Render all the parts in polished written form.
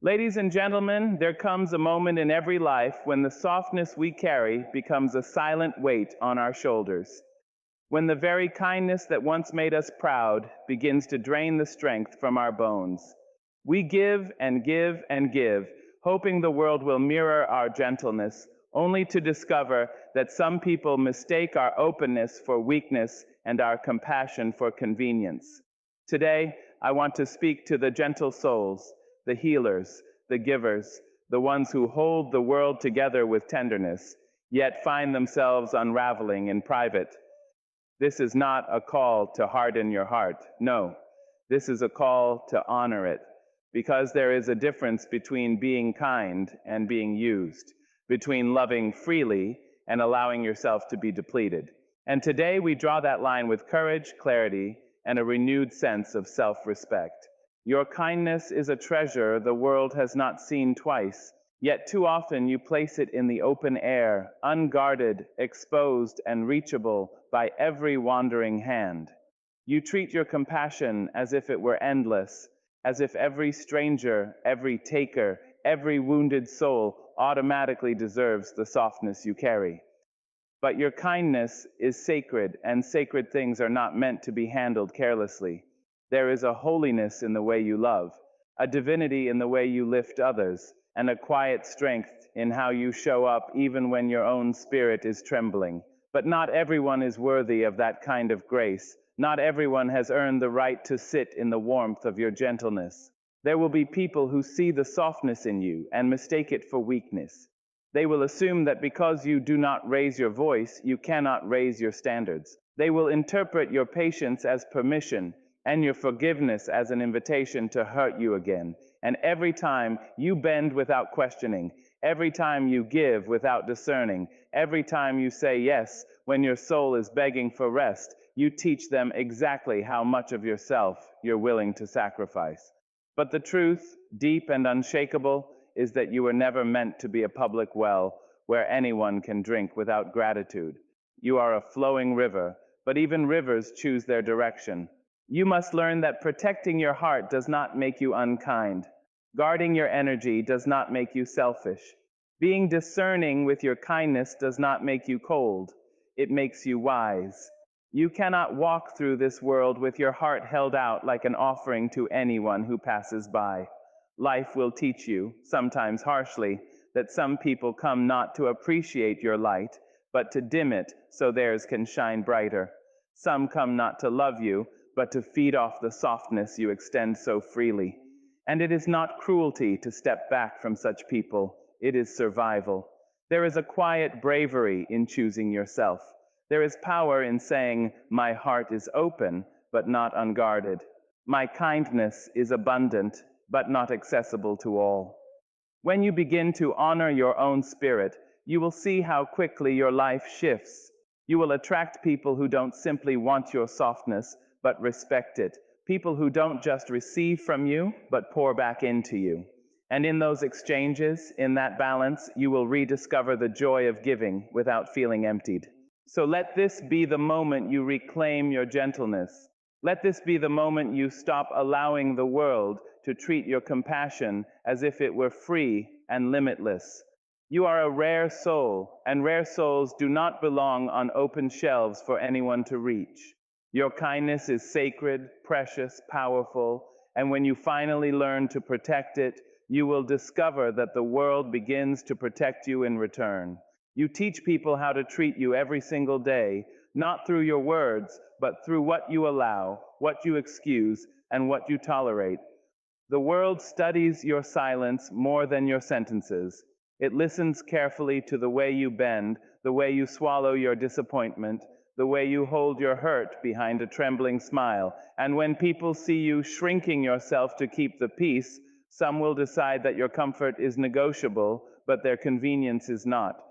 Ladies and gentlemen, there comes a moment in every life when the softness we carry becomes a silent weight on our shoulders. When the very kindness that once made us proud begins to drain the strength from our bones. We give and give and give, hoping the world will mirror our gentleness, only to discover that some people mistake our openness for weakness and our compassion for convenience. Today, I want to speak to the gentle souls, the healers, the givers, the ones who hold the world together with tenderness, yet find themselves unraveling in private. This is not a call to harden your heart. No, this is a call to honor it, because there is a difference between being kind and being used, between loving freely and allowing yourself to be depleted. And today we draw that line with courage, clarity, and a renewed sense of self-respect. Your kindness is a treasure the world has not seen twice, yet too often you place it in the open air, unguarded, exposed, and reachable by every wandering hand. You treat your compassion as if it were endless, as if every stranger, every taker, every wounded soul automatically deserves the softness you carry. But your kindness is sacred, and sacred things are not meant to be handled carelessly. There is a holiness in the way you love, a divinity in the way you lift others, and a quiet strength in how you show up even when your own spirit is trembling. But not everyone is worthy of that kind of grace. Not everyone has earned the right to sit in the warmth of your gentleness. There will be people who see the softness in you and mistake it for weakness. They will assume that because you do not raise your voice, you cannot raise your standards. They will interpret your patience as permission and your forgiveness as an invitation to hurt you again. And every time you bend without questioning, every time you give without discerning, every time you say yes when your soul is begging for rest, you teach them exactly how much of yourself you're willing to sacrifice. But the truth, deep and unshakable, is that you were never meant to be a public well where anyone can drink without gratitude. You are a flowing river, but even rivers choose their direction. You must learn that protecting your heart does not make you unkind. Guarding your energy does not make you selfish. Being discerning with your kindness does not make you cold. It makes you wise. You cannot walk through this world with your heart held out like an offering to anyone who passes by. Life will teach you, sometimes harshly, that some people come not to appreciate your light, but to dim it so theirs can shine brighter. Some come not to love you, but to feed off the softness you extend so freely. And it is not cruelty to step back from such people. It is survival. There is a quiet bravery in choosing yourself. There is power in saying, "My heart is open, but not unguarded. My kindness is abundant, but not accessible to all." When you begin to honor your own spirit, you will see how quickly your life shifts. You will attract people who don't simply want your softness, but respect it. People who don't just receive from you, but pour back into you. And in those exchanges, in that balance, you will rediscover the joy of giving without feeling emptied. So let this be the moment you reclaim your gentleness. Let this be the moment you stop allowing the world to treat your compassion as if it were free and limitless. You are a rare soul, and rare souls do not belong on open shelves for anyone to reach. Your kindness is sacred, precious, powerful, and when you finally learn to protect it, you will discover that the world begins to protect you in return. You teach people how to treat you every single day, not through your words, but through what you allow, what you excuse, and what you tolerate. The world studies your silence more than your sentences. It listens carefully to the way you bend, the way you swallow your disappointment, the way you hold your hurt behind a trembling smile. And when people see you shrinking yourself to keep the peace, some will decide that your comfort is negotiable, but their convenience is not.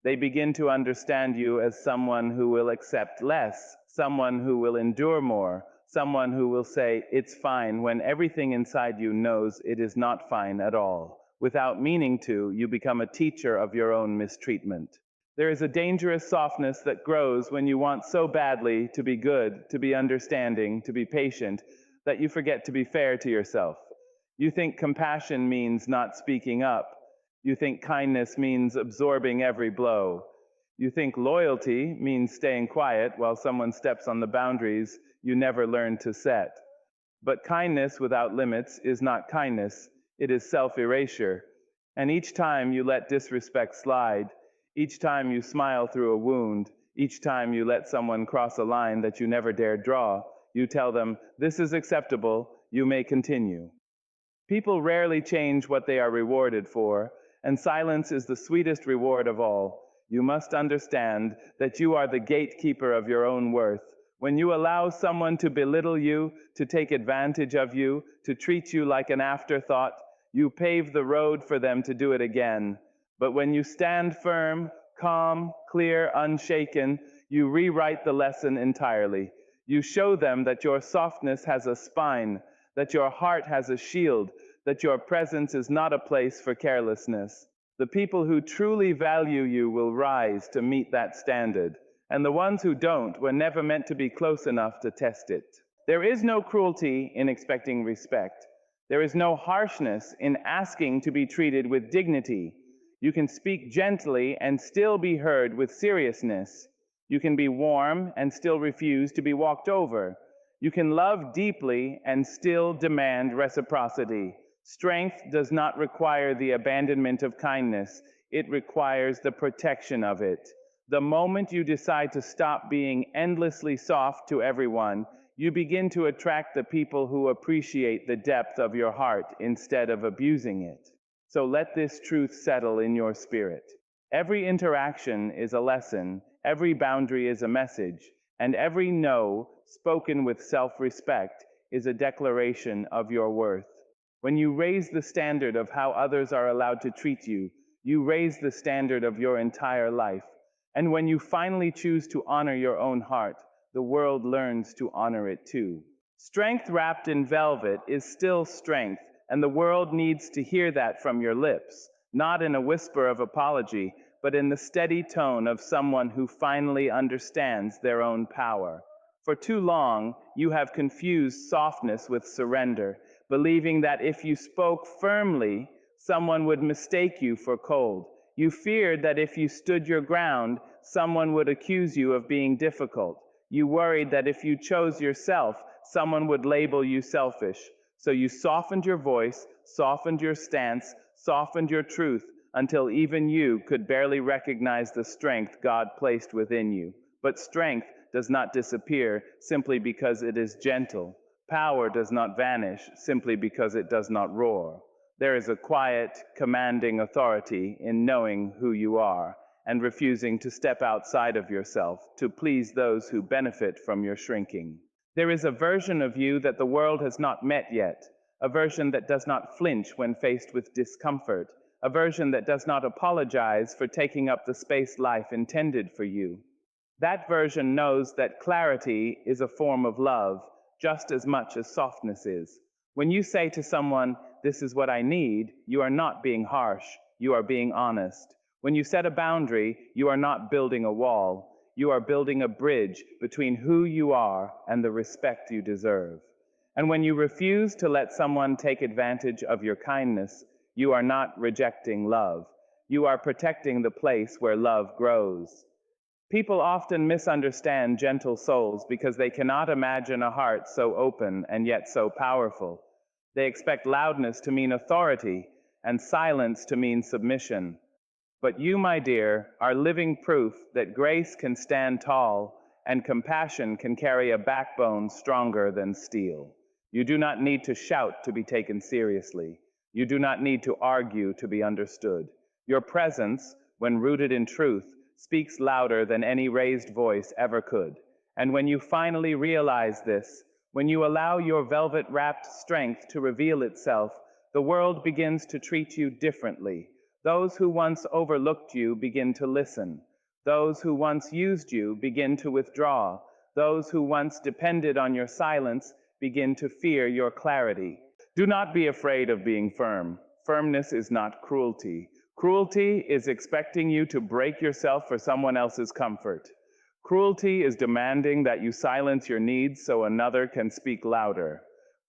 They begin to understand you as someone who will accept less, someone who will endure more, someone who will say, "It's fine," when everything inside you knows it is not fine at all. Without meaning to, you become a teacher of your own mistreatment. There is a dangerous softness that grows when you want so badly to be good, to be understanding, to be patient, that you forget to be fair to yourself. You think compassion means not speaking up. You think kindness means absorbing every blow. You think loyalty means staying quiet while someone steps on the boundaries you never learned to set. But kindness without limits is not kindness, it is self-erasure. And each time you let disrespect slide, each time you smile through a wound, each time you let someone cross a line that you never dared draw, you tell them, this is acceptable, you may continue. People rarely change what they are rewarded for, and silence is the sweetest reward of all. You must understand that you are the gatekeeper of your own worth. When you allow someone to belittle you, to take advantage of you, to treat you like an afterthought, you pave the road for them to do it again. But when you stand firm, calm, clear, unshaken, you rewrite the lesson entirely. You show them that your softness has a spine, that your heart has a shield, that your presence is not a place for carelessness. The people who truly value you will rise to meet that standard, and the ones who don't were never meant to be close enough to test it. There is no cruelty in expecting respect. There is no harshness in asking to be treated with dignity. You can speak gently and still be heard with seriousness. You can be warm and still refuse to be walked over. You can love deeply and still demand reciprocity. Strength does not require the abandonment of kindness, it requires the protection of it. The moment you decide to stop being endlessly soft to everyone, you begin to attract the people who appreciate the depth of your heart instead of abusing it. So let this truth settle in your spirit. Every interaction is a lesson, every boundary is a message, and every no, spoken with self-respect, is a declaration of your worth. When you raise the standard of how others are allowed to treat you, you raise the standard of your entire life. And when you finally choose to honor your own heart, the world learns to honor it too. Strength wrapped in velvet is still strength, and the world needs to hear that from your lips, not in a whisper of apology, but in the steady tone of someone who finally understands their own power. For too long, you have confused softness with surrender, believing that if you spoke firmly, someone would mistake you for cold. You feared that if you stood your ground, someone would accuse you of being difficult. You worried that if you chose yourself, someone would label you selfish. So you softened your voice, softened your stance, softened your truth, until even you could barely recognize the strength God placed within you. But strength does not disappear simply because it is gentle. Power does not vanish simply because it does not roar. There is a quiet, commanding authority in knowing who you are and refusing to step outside of yourself to please those who benefit from your shrinking. There is a version of you that the world has not met yet, a version that does not flinch when faced with discomfort, a version that does not apologize for taking up the space life intended for you. That version knows that clarity is a form of love just as much as softness is. When you say to someone, this is what I need, you are not being harsh, you are being honest. When you set a boundary, you are not building a wall, you are building a bridge between who you are and the respect you deserve. And when you refuse to let someone take advantage of your kindness, you are not rejecting love. You are protecting the place where love grows. People often misunderstand gentle souls because they cannot imagine a heart so open and yet so powerful. They expect loudness to mean authority and silence to mean submission. But you, my dear, are living proof that grace can stand tall and compassion can carry a backbone stronger than steel. You do not need to shout to be taken seriously. You do not need to argue to be understood. Your presence, when rooted in truth, speaks louder than any raised voice ever could. And when you finally realize this, when you allow your velvet-wrapped strength to reveal itself, the world begins to treat you differently. Those who once overlooked you begin to listen. Those who once used you begin to withdraw. Those who once depended on your silence begin to fear your clarity. Do not be afraid of being firm. Firmness is not cruelty. Cruelty is expecting you to break yourself for someone else's comfort. Cruelty is demanding that you silence your needs so another can speak louder.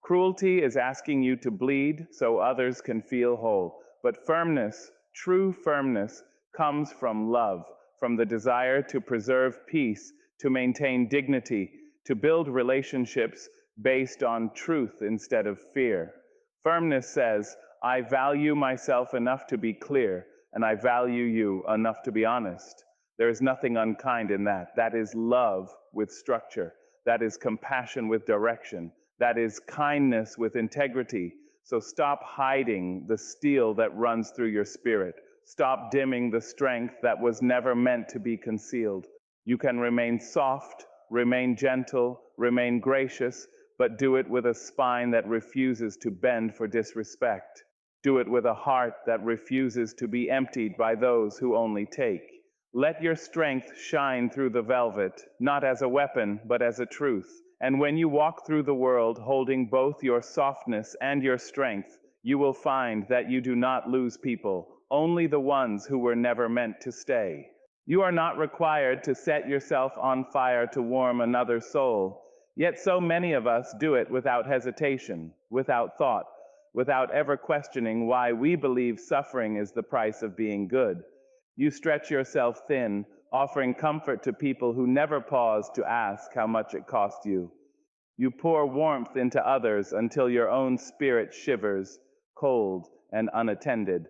Cruelty is asking you to bleed so others can feel whole. But firmness, true firmness, comes from love, from the desire to preserve peace, to maintain dignity, to build relationships based on truth instead of fear. Firmness says, I value myself enough to be clear, and I value you enough to be honest. There is nothing unkind in that. That is love with structure. That is compassion with direction. That is kindness with integrity. So stop hiding the steel that runs through your spirit. Stop dimming the strength that was never meant to be concealed. You can remain soft, remain gentle, remain gracious, but do it with a spine that refuses to bend for disrespect. Do it with a heart that refuses to be emptied by those who only take. Let your strength shine through the velvet, not as a weapon, but as a truth. And when you walk through the world holding both your softness and your strength, you will find that you do not lose people, only the ones who were never meant to stay. You are not required to set yourself on fire to warm another soul, yet so many of us do it without hesitation, without thought, without ever questioning why we believe suffering is the price of being good. You stretch yourself thin, offering comfort to people who never pause to ask how much it cost you. You pour warmth into others until your own spirit shivers, cold and unattended.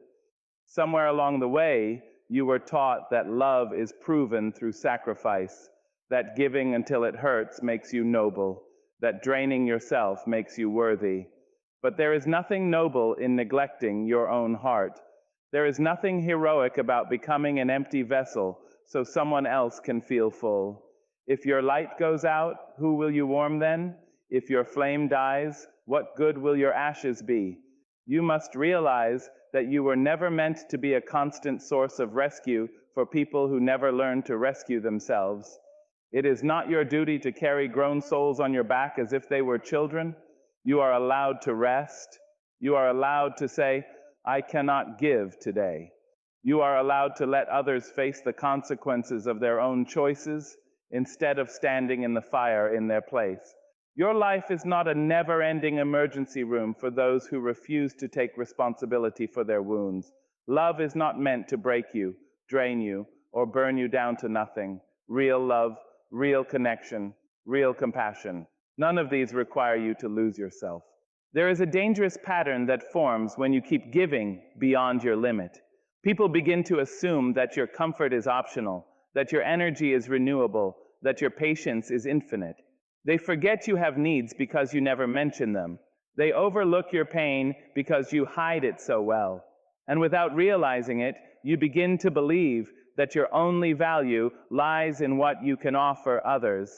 Somewhere along the way, you were taught that love is proven through sacrifice, that giving until it hurts makes you noble, that draining yourself makes you worthy. But there is nothing noble in neglecting your own heart. There is nothing heroic about becoming an empty vessel so someone else can feel full. If your light goes out, who will you warm then? If your flame dies, what good will your ashes be? You must realize that you were never meant to be a constant source of rescue for people who never learned to rescue themselves. It is not your duty to carry grown souls on your back as if they were children. You are allowed to rest. You are allowed to say, I cannot give today. You are allowed to let others face the consequences of their own choices instead of standing in the fire in their place. Your life is not a never-ending emergency room for those who refuse to take responsibility for their wounds. Love is not meant to break you, drain you, or burn you down to nothing. Real love, real connection, real compassion. None of these require you to lose yourself. There is a dangerous pattern that forms when you keep giving beyond your limit. People begin to assume that your comfort is optional, that your energy is renewable, that your patience is infinite. They forget you have needs because you never mention them. They overlook your pain because you hide it so well. And without realizing it, you begin to believe that your only value lies in what you can offer others.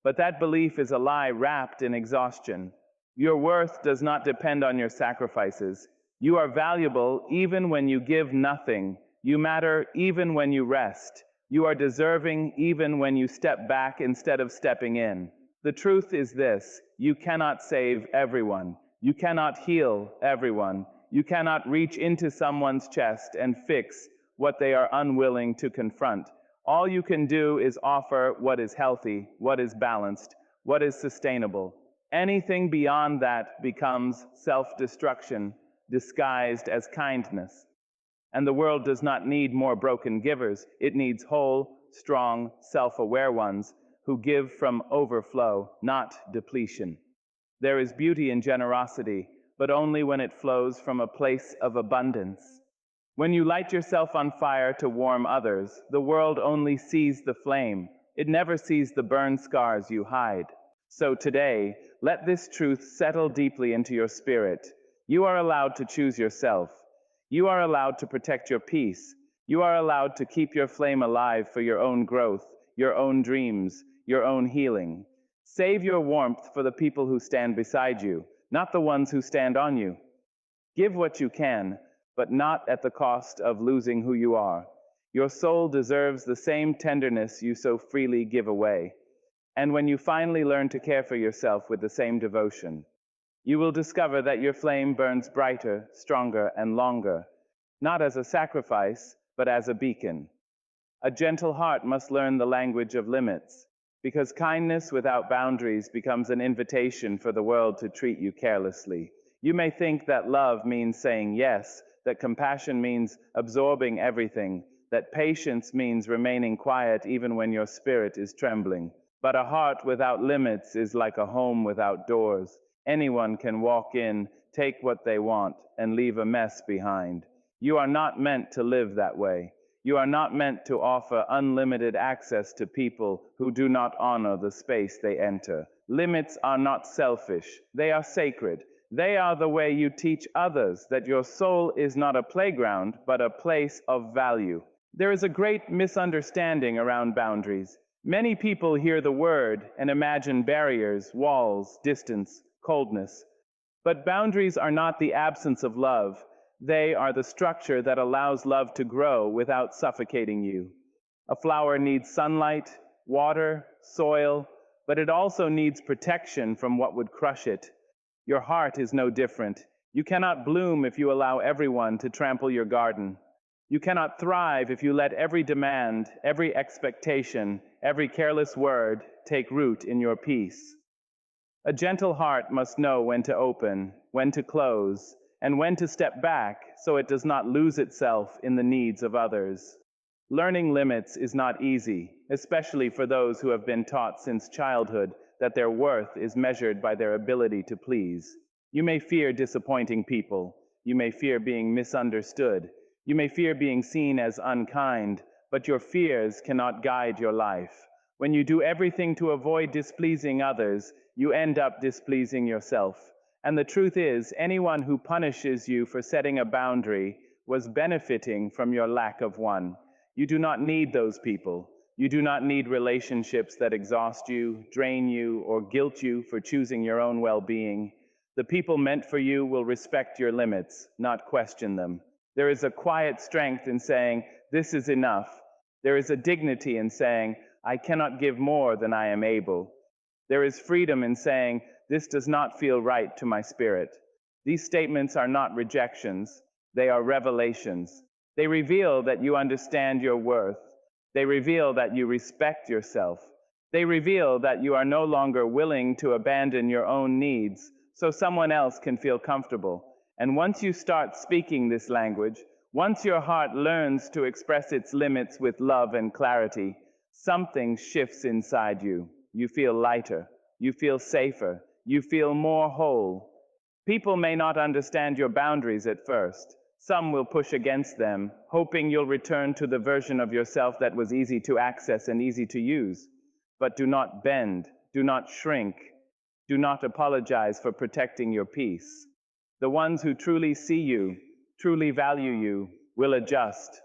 But that belief is a lie wrapped in exhaustion. Your worth does not depend on your sacrifices. You are valuable even when you give nothing. You matter even when you rest. You are deserving even when you step back instead of stepping in. The truth is this: you cannot save everyone. You cannot heal everyone. You cannot reach into someone's chest and fix what they are unwilling to confront. All you can do is offer what is healthy, what is balanced, what is sustainable. Anything beyond that becomes self-destruction, disguised as kindness. And the world does not need more broken givers. It needs whole, strong, self-aware ones who give from overflow, not depletion. There is beauty in generosity, but only when it flows from a place of abundance. When you light yourself on fire to warm others, the world only sees the flame. It never sees the burn scars you hide. So today, let this truth settle deeply into your spirit. You are allowed to choose yourself. You are allowed to protect your peace. You are allowed to keep your flame alive for your own growth, your own dreams, your own healing. Save your warmth for the people who stand beside you, not the ones who stand on you. Give what you can, but not at the cost of losing who you are. Your soul deserves the same tenderness you so freely give away. And when you finally learn to care for yourself with the same devotion, you will discover that your flame burns brighter, stronger, and longer, not as a sacrifice, but as a beacon. A gentle heart must learn the language of limits. Because kindness without boundaries becomes an invitation for the world to treat you carelessly. You may think that love means saying yes, that compassion means absorbing everything, that patience means remaining quiet even when your spirit is trembling. But a heart without limits is like a home without doors. Anyone can walk in, take what they want, and leave a mess behind. You are not meant to live that way. You are not meant to offer unlimited access to people who do not honor the space they enter. Limits are not selfish, they are sacred. They are the way you teach others that your soul is not a playground, but a place of value. There is a great misunderstanding around boundaries. Many people hear the word and imagine barriers, walls, distance, coldness. But boundaries are not the absence of love. They are the structure that allows love to grow without suffocating you. A flower needs sunlight, water, soil, but it also needs protection from what would crush it. Your heart is no different. You cannot bloom if you allow everyone to trample your garden. You cannot thrive if you let every demand, every expectation, every careless word take root in your peace. A gentle heart must know when to open, when to close, and when to step back so it does not lose itself in the needs of others. Learning limits is not easy, especially for those who have been taught since childhood that their worth is measured by their ability to please. You may fear disappointing people. You may fear being misunderstood. You may fear being seen as unkind, but your fears cannot guide your life. When you do everything to avoid displeasing others, you end up displeasing yourself. And the truth is, anyone who punishes you for setting a boundary was benefiting from your lack of one. You do not need those people. You do not need relationships that exhaust you, drain you, or guilt you for choosing your own well-being. The people meant for you will respect your limits, not question them. There is a quiet strength in saying, "This is enough." There is a dignity in saying, "I cannot give more than I am able." There is freedom in saying, "This does not feel right to my spirit." These statements are not rejections, they are revelations. They reveal that you understand your worth. They reveal that you respect yourself. They reveal that you are no longer willing to abandon your own needs so someone else can feel comfortable. And once you start speaking this language, once your heart learns to express its limits with love and clarity, something shifts inside you. You feel lighter. You feel safer. You feel more whole. People may not understand your boundaries at first. Some will push against them, hoping you'll return to the version of yourself that was easy to access and easy to use. But do not bend. Do not shrink. Do not apologize for protecting your peace. The ones who truly see you, truly value you, will adjust.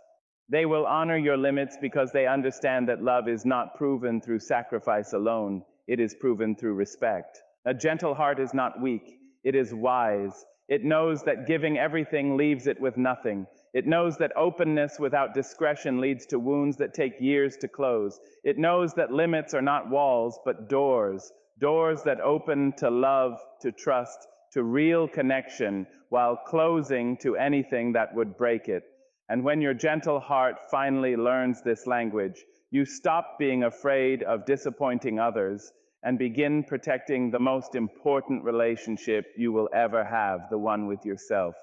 They will honor your limits because they understand that love is not proven through sacrifice alone. It is proven through respect. A gentle heart is not weak. It is wise. It knows that giving everything leaves it with nothing. It knows that openness without discretion leads to wounds that take years to close. It knows that limits are not walls, but doors. Doors that open to love, to trust, to real connection, while closing to anything that would break it. And when your gentle heart finally learns this language, you stop being afraid of disappointing others and begin protecting the most important relationship you will ever have, the one with yourself.